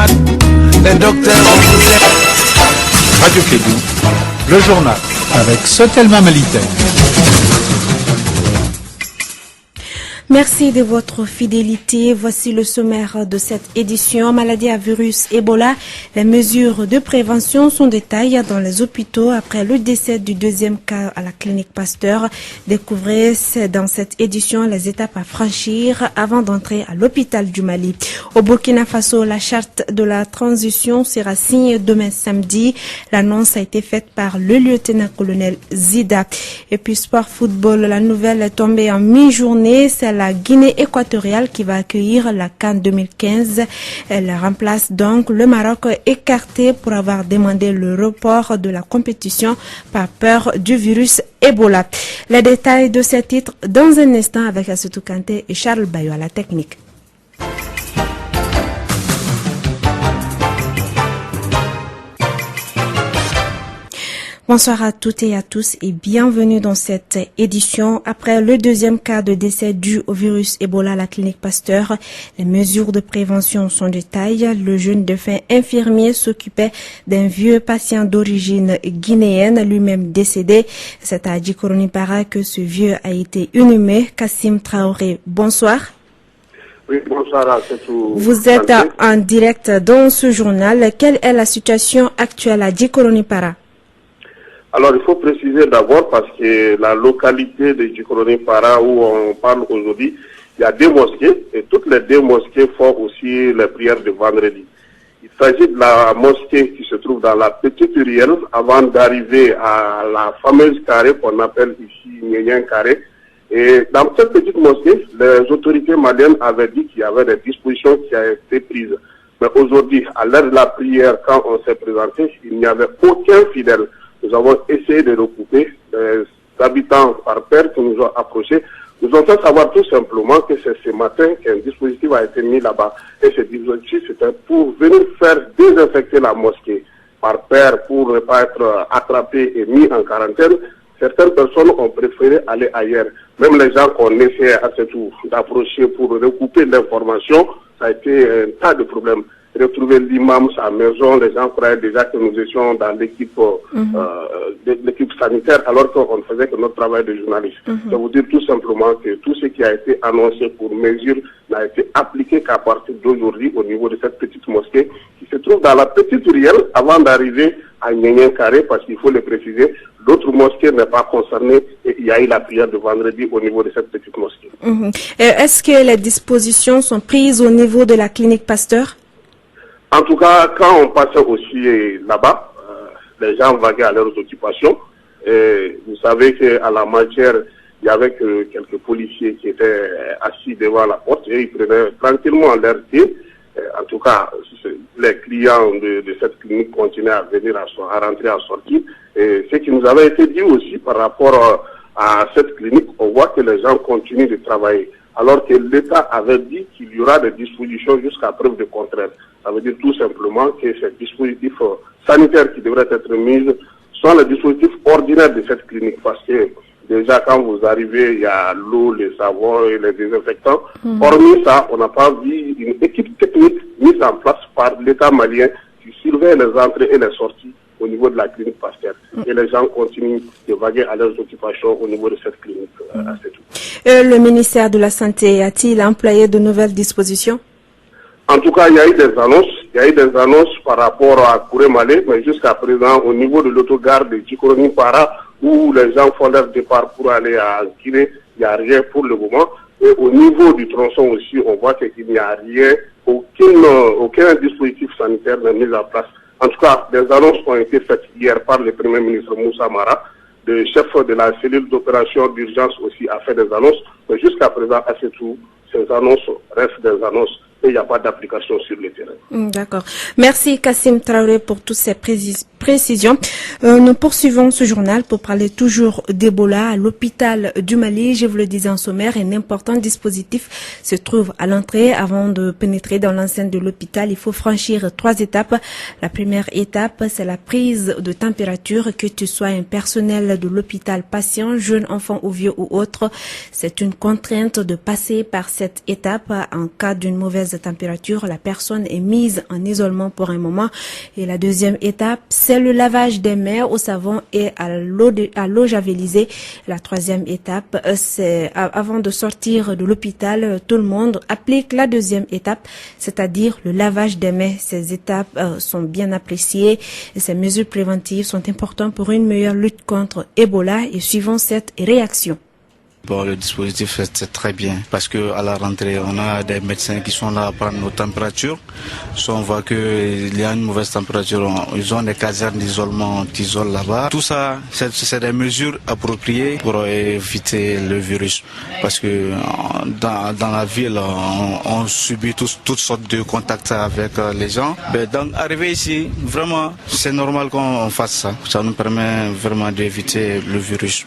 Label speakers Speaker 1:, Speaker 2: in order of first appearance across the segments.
Speaker 1: malade, les docteurs vont vous aider.
Speaker 2: Radio Kédou, le journal avec Sotelma Malitaire.
Speaker 3: Merci de votre fidélité. Voici le sommaire de cette édition. Maladie à virus Ebola. Les mesures de prévention sont détaillées dans les hôpitaux après le décès du deuxième cas à la clinique Pasteur. Découvrez dans cette édition les étapes à franchir avant d'entrer à l'hôpital du Mali. Au Burkina Faso, la charte de la transition sera signée demain samedi. L'annonce a été faite par le lieutenant-colonel Zida. Et puis sport football, la nouvelle est tombée en mi-journée. C'est la Guinée équatoriale qui va accueillir la CAN 2015. Elle remplace donc le Maroc écarté pour avoir demandé le report de la compétition par peur du virus Ebola. Les détails de ces titres dans un instant avec Assetou Kanté et Charles Bayo à la technique. Bonsoir à toutes et à tous et bienvenue dans cette édition. Après le deuxième cas de décès dû au virus Ebola à la clinique Pasteur, les mesures de prévention sont de taille. Le jeune défunt infirmier s'occupait d'un vieux patient d'origine guinéenne, lui-même décédé. C'est à Djikoroni-Para que ce vieux a été inhumé. Kassim Traoré, bonsoir.
Speaker 4: Oui, bonsoir à tous.
Speaker 3: Vous êtes en direct dans ce journal. Quelle est la situation actuelle à Djikoroni-Para?
Speaker 4: Alors, il faut préciser d'abord parce que la localité de Djikoroni-Para où on parle aujourd'hui, il y a deux mosquées et toutes les deux mosquées font aussi les prières de vendredi. Il s'agit de la mosquée qui se trouve dans la petite ruelle avant d'arriver à la fameuse carré qu'on appelle ici Nyenyen carré. Et dans cette petite mosquée, les autorités maliennes avaient dit qu'il y avait des dispositions qui avaient été prises. Mais aujourd'hui, à l'heure de la prière, quand on s'est présenté, il n'y avait aucun fidèle. Nous avons essayé de recouper les habitants par paire qui nous ont approchés. Nous ont fait savoir tout simplement que c'est ce matin qu'un dispositif a été mis là-bas. Et ce dispositif, c'était pour venir faire désinfecter la mosquée par paire pour ne pas être attrapé et mis en quarantaine. Certaines personnes ont préféré aller ailleurs. Même les gens qu'on essayait à ce tour d'approcher pour recouper l'information, ça a été un tas de problèmes. Retrouver l'imam, sa maison, les gens croyaient déjà que nous étions dans l'équipe l'équipe sanitaire alors qu'on ne faisait que notre travail de journaliste. Je vous dire tout simplement que tout ce qui a été annoncé pour mesure n'a été appliqué qu'à partir d'aujourd'hui au niveau de cette petite mosquée qui se trouve dans la petite ruelle avant d'arriver à Nyenyen Carré parce qu'il faut le préciser, l'autre mosquée n'est pas concernée et il y a eu la prière de vendredi au niveau de cette petite mosquée.
Speaker 3: Est-ce que les dispositions sont prises au niveau de la clinique Pasteur?
Speaker 4: En tout cas, quand on passait aussi là-bas, les gens vaguaient à leurs occupations. Et vous savez qu'à la matière, il y avait que quelques policiers qui étaient assis devant la porte et ils prenaient tranquillement leur thé. En tout cas, les clients de cette clinique continuaient à venir, à rentrer, à sortir. Et ce qui nous avait été dit aussi par rapport à cette clinique, on voit que les gens continuent de travailler. Alors que l'État avait dit qu'il y aura des dispositions jusqu'à preuve de contraire. Ça veut dire tout simplement que ces dispositifs sanitaires qui devraient être mis sont les dispositifs ordinaires de cette clinique. Parce que déjà quand vous arrivez, il y a l'eau, les savons et les désinfectants. Hormis ça, on n'a pas vu une équipe technique mise en place par l'État malien qui surveille les entrées et les sorties au niveau de la clinique Pasteur. Et les gens continuent de vaguer à leurs occupations au niveau de cette clinique. C'est tout.
Speaker 3: Le ministère de la Santé a-t-il employé de nouvelles dispositions?
Speaker 4: En tout cas, il y a eu des annonces. Il y a eu des annonces par rapport à Kouré-Malé, mais jusqu'à présent, au niveau de l'autogare de Djikoroni-Para, où les gens font leur départ pour aller à Guinée, il n'y a rien pour le moment. Et au niveau du tronçon aussi, on voit qu'il n'y a rien, aucun dispositif sanitaire n'est mis en place. En tout cas, des annonces ont été faites hier par le Premier ministre Moussa Mara. Le chef de la cellule d'opération d'urgence aussi a fait des annonces, mais jusqu'à présent, à ce tour, ces annonces restent des annonces et il n'y a pas d'application sur le terrain.
Speaker 3: D'accord. Merci Kassim Traoré pour toutes ces précisions. Nous poursuivons ce journal pour parler toujours d'Ebola à l'hôpital du Mali. Je vous le disais en sommaire, un important dispositif se trouve à l'entrée. Avant de pénétrer dans l'enceinte de l'hôpital, il faut franchir 3 étapes. La première étape, c'est la prise de température, que tu sois un personnel de l'hôpital, patient, jeune, enfant ou vieux ou autre. C'est une contrainte de passer par cette étape en cas d'une mauvaise basse température, la personne est mise en isolement pour un moment. Et la deuxième étape, c'est le lavage des mains au savon et à l'eau javelisée. La troisième étape, c'est avant de sortir de l'hôpital, tout le monde applique la deuxième étape, c'est-à-dire le lavage des mains. Ces étapes sont bien appréciées et ces mesures préventives sont importantes pour une meilleure lutte contre Ebola et suivant cette réaction.
Speaker 2: Bon, le dispositif c'est très bien parce que à la rentrée on a des médecins qui sont là à prendre nos températures. Si on voit qu'il y a une mauvaise température, ils ont des casernes d'isolement qui isolent là-bas. Tout ça, c'est des mesures appropriées pour éviter le virus parce que dans la ville on subit toutes sortes de contacts avec les gens. Mais donc arriver ici, vraiment c'est normal qu'on fasse ça. Ça nous permet vraiment d'éviter le virus.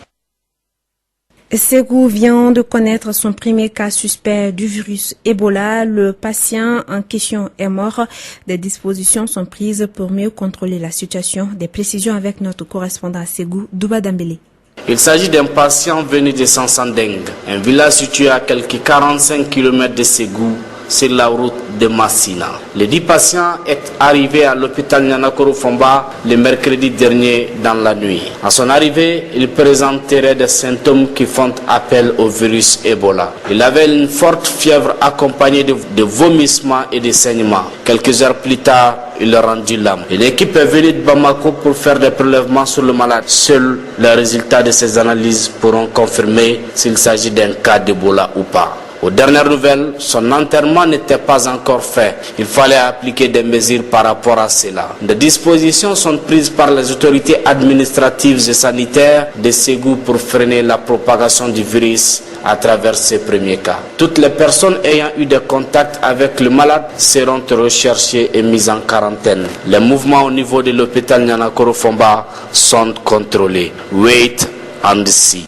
Speaker 3: Ségou vient de connaître son premier cas suspect du virus Ebola. Le patient en question est mort. Des dispositions sont prises pour mieux contrôler la situation. Des précisions avec notre correspondant à Ségou, Douba Dambélé.
Speaker 5: Il s'agit d'un patient venu de Sansandeng, un village situé à quelques 45 km de Ségou, sur la route de Massina. Le dit patient est arrivé à l'hôpital Nianakoro Fomba le mercredi dernier dans la nuit. À son arrivée, il présenterait des symptômes qui font appel au virus Ebola. Il avait une forte fièvre accompagnée de vomissements et de saignements. Quelques heures plus tard, il a rendu l'âme. L'équipe est venue de Bamako pour faire des prélèvements sur le malade. Seuls les résultats de ces analyses pourront confirmer s'il s'agit d'un cas d'Ebola ou pas. Aux dernières nouvelles, son enterrement n'était pas encore fait. Il fallait appliquer des mesures par rapport à cela. Des dispositions sont prises par les autorités administratives et sanitaires de Ségou pour freiner la propagation du virus à travers ces premiers cas. Toutes les personnes ayant eu des contacts avec le malade seront recherchées et mises en quarantaine. Les mouvements au niveau de l'hôpital Nianakoro Fomba sont contrôlés. Wait and see.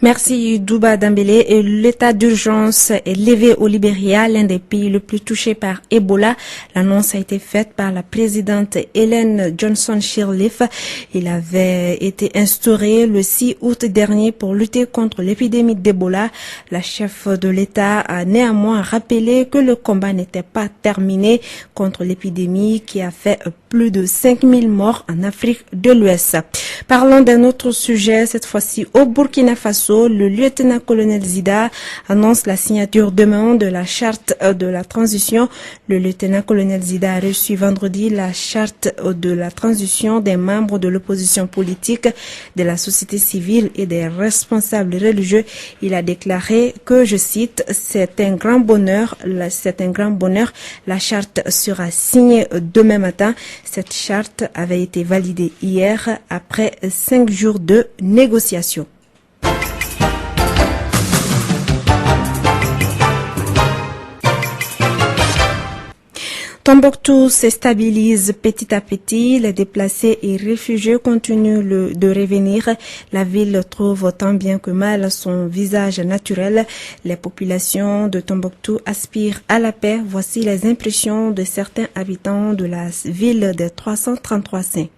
Speaker 3: Merci Douba Dambélé. L'état d'urgence est levé au Libéria, l'un des pays le plus touchés par Ebola. L'annonce a été faite par la présidente Ellen Johnson Sirleaf. Il avait été instauré le 6 août dernier pour lutter contre l'épidémie d'Ebola. La chef de l'État a néanmoins rappelé que le combat n'était pas terminé contre l'épidémie qui a fait plus de 5000 morts en Afrique de l'Ouest. Parlons d'un autre sujet, cette fois-ci au Burkina Faso. Le lieutenant-colonel Zida annonce la signature demain de la charte de la transition. Le lieutenant-colonel Zida a reçu vendredi la charte de la transition des membres de l'opposition politique, de la société civile et des responsables religieux. Il a déclaré que, je cite, c'est un grand bonheur. La charte sera signée demain matin. Cette charte avait été validée hier après 5 jours de négociations. Tombouctou se stabilise petit à petit. Les déplacés et réfugiés continuent de revenir. La ville trouve tant bien que mal son visage naturel. Les populations de Tombouctou aspirent à la paix. Voici les impressions de certains habitants de la ville de 333 Saints.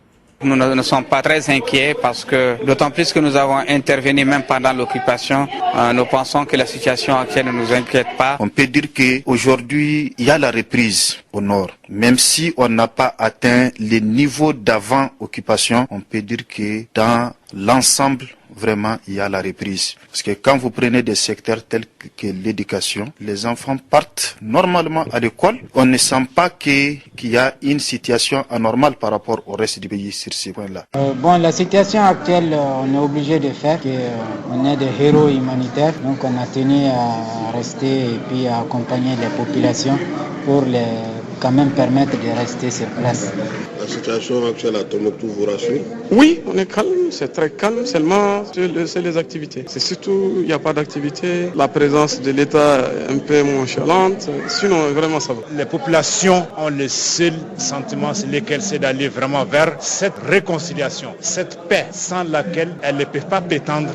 Speaker 6: Nous ne sommes pas très inquiets parce que, d'autant plus que nous avons intervenu même pendant l'occupation, nous pensons que la situation actuelle ne nous inquiète pas.
Speaker 7: On peut dire qu'aujourd'hui, il y a la reprise au nord. Même si on n'a pas atteint les niveaux d'avant-occupation, on peut dire que dans l'ensemble, vraiment, il y a la reprise. Parce que quand vous prenez des secteurs tels que l'éducation, les enfants partent normalement à l'école. On ne sent pas qu'il y a une situation anormale par rapport au reste du pays sur ces points-là.
Speaker 8: La situation actuelle, on est obligé de faire. On est des héros humanitaires, donc on a tenu à rester et puis à accompagner les populations pour quand même permettre de rester sur place.
Speaker 9: La situation actuelle à Tombouctou vous rassure?
Speaker 10: Oui, on est calme, c'est très calme, seulement c'est les activités. C'est surtout, il n'y a pas d'activité, la présence de l'État est un peu nonchalante, sinon vraiment ça va.
Speaker 11: Les populations ont le seul sentiment, c'est lequel, c'est d'aller vraiment vers cette réconciliation, cette paix sans laquelle elles ne peuvent pas prétendre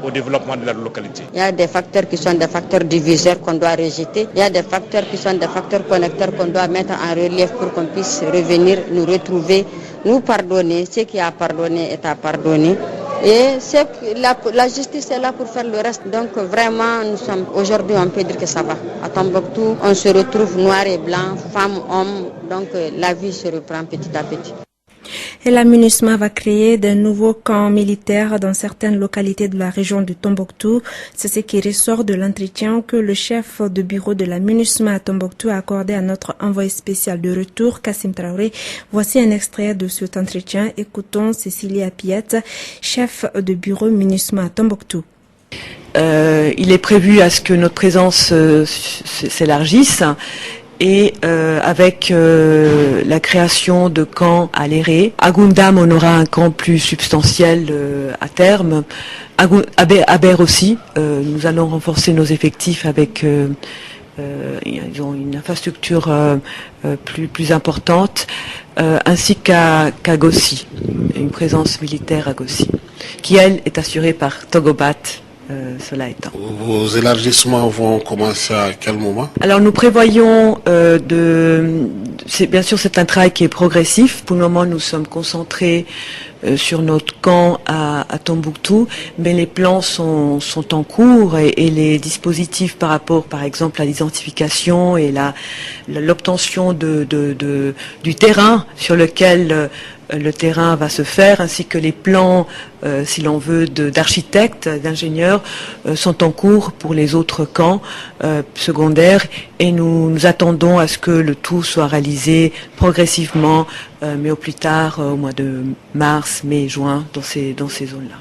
Speaker 11: au développement de leur localité.
Speaker 12: Il y a des facteurs qui sont des facteurs diviseurs qu'on doit rejeter, il y a des facteurs qui sont des facteurs connecteurs qu'on doit mettre en relief pour qu'on puisse revenir, nous retrouver, nous pardonner. Ce qui a pardonné est à pardonner. Et la justice est là pour faire le reste. Donc vraiment, aujourd'hui, on peut dire que ça va. À Tombouctou, on se retrouve noir et blanc, femmes, hommes. Donc la vie se reprend petit à petit.
Speaker 3: Et la MINUSMA va créer de nouveaux camps militaires dans certaines localités de la région du Tombouctou. C'est ce qui ressort de l'entretien que le chef de bureau de la MINUSMA à Tombouctou a accordé à notre envoyé spécial de retour, Kassim Traoré. Voici un extrait de cet entretien. Écoutons Cécilia Piette, chef de bureau MINUSMA à Tombouctou.
Speaker 13: Il est prévu à ce que notre présence s'élargisse. Et avec la création de camps à Léré, à Goundam on aura un camp plus substantiel à terme. À Ber aussi, nous allons renforcer nos effectifs avec ils ont une infrastructure plus importante, ainsi qu'à Gossi, une présence militaire à Gossi, qui elle est assurée par Togobat. Cela étant.
Speaker 9: Vos élargissements vont commencer à quel moment?
Speaker 13: Alors nous prévoyons bien sûr c'est un travail qui est progressif. Pour le moment nous sommes concentrés sur notre camp à Tombouctou, mais les plans sont en cours et les dispositifs par rapport par exemple à l'identification et l'obtention du terrain sur lequel le terrain va se faire, ainsi que les plans, si l'on veut, d'architectes, d'ingénieurs, sont en cours pour les autres camps secondaires, et nous attendons à ce que le tout soit réalisé progressivement, mais au plus tard, au mois de mars, mai, juin, dans ces zones-là.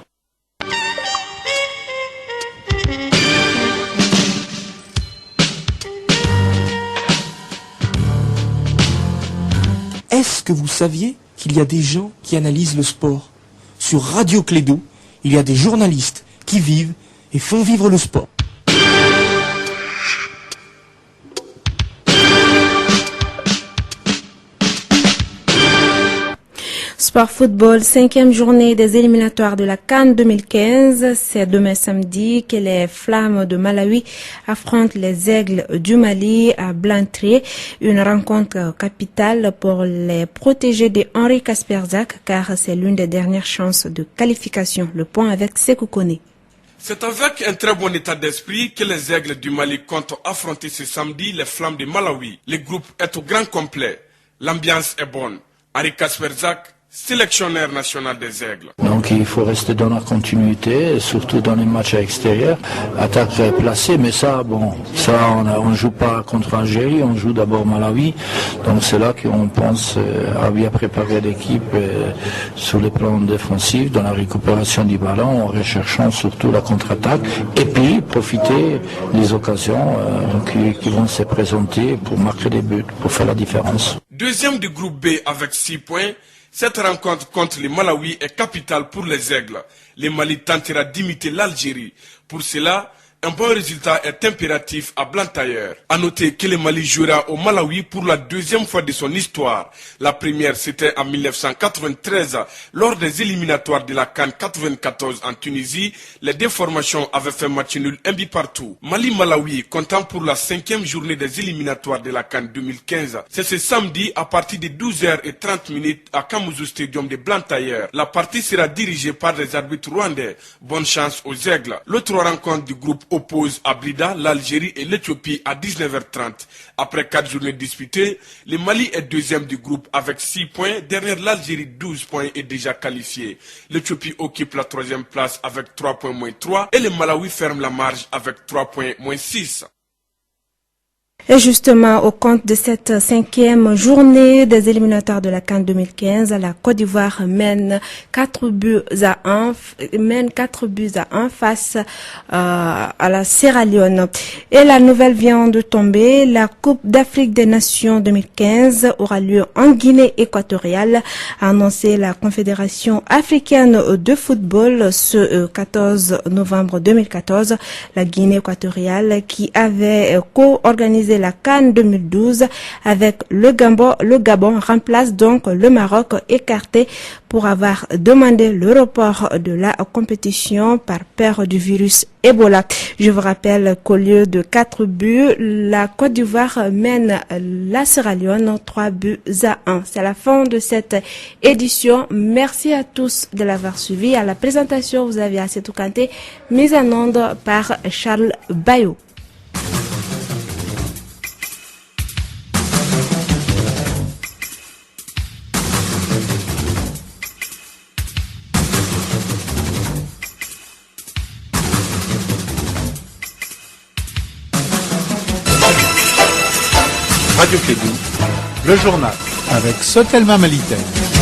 Speaker 14: Est-ce que vous saviez qu'il y a des gens qui analysent le sport? Sur Radio Clédou, il y a des journalistes qui vivent et font vivre le sport.
Speaker 3: Sport football, 5e journée des éliminatoires de la CAN 2015. C'est demain samedi que les Flammes de Malawi affrontent les Aigles du Mali à Blantyre. Une rencontre capitale pour les protégés de Henri Kasperzak, car c'est l'une des dernières chances de qualification. Le point avec Sekou Kone.
Speaker 15: C'est avec un très bon état d'esprit que les Aigles du Mali comptent affronter ce samedi les Flammes de Malawi. Le groupe est au grand complet. L'ambiance est bonne. Henri Kasperzak, sélectionneur national des Aigles.
Speaker 16: Donc il faut rester dans la continuité, surtout dans les matchs à l'extérieur, attaque placée, mais ça on joue pas contre Algérie, on joue d'abord Malawi, donc c'est là qu'on pense à bien préparer l'équipe sur le plan défensif, dans la récupération du ballon, en recherchant surtout la contre-attaque, et puis profiter des occasions qui vont se présenter pour marquer des buts, pour faire la différence.
Speaker 15: Deuxième du groupe B avec 6 points, cette rencontre contre le Malawi est capitale pour les Aigles. Le Mali tentera d'imiter l'Algérie. Pour cela, un bon résultat est impératif à Blantyre. À noter que le Mali jouera au Malawi pour la deuxième fois de son histoire. La première, c'était en 1993, lors des éliminatoires de la CAN 94 en Tunisie. Les deux formations avaient fait match nul, un but partout. Mali-Malawi, comptant pour la 5e journée des éliminatoires de la CAN 2015. C'est ce samedi à partir de 12h30 à Kamuzu Stadium de Blantyre. La partie sera dirigée par les arbitres rwandais. Bonne chance aux Aigles. L'autre rencontre du groupe oppose à Brida, l'Algérie et l'Éthiopie à 19h30. Après 4 journées disputées, le Mali est deuxième du groupe avec 6 points. Derrière l'Algérie, 12 points est déjà qualifié. L'Éthiopie occupe la 3e place avec 3 points moins 3 et le Malawi ferme la marge avec 3 points moins 6.
Speaker 3: Et justement, au compte de cette 5e journée des éliminatoires de la CAN 2015, la Côte d'Ivoire mène 4 buts à 1 face à la Sierra Leone. Et la nouvelle vient de tomber. La Coupe d'Afrique des Nations 2015 aura lieu en Guinée équatoriale, a annoncé la Confédération africaine de football ce 14 novembre 2014. La Guinée équatoriale, qui avait co-organisé organisé la CAN 2012 avec le Gabon remplace donc le Maroc écarté pour avoir demandé le report de la compétition par peur du virus Ebola. Je vous rappelle qu'au lieu de 4 buts, la Côte d'Ivoire mène la Sierra Leone 3-1. C'est la fin de cette édition. Merci à tous de l'avoir suivi. À la présentation, vous avez Assetou Kanté, mise en onde par Charles Bayo.
Speaker 17: Radio Clédou, le journal avec Sotelma Malitaire.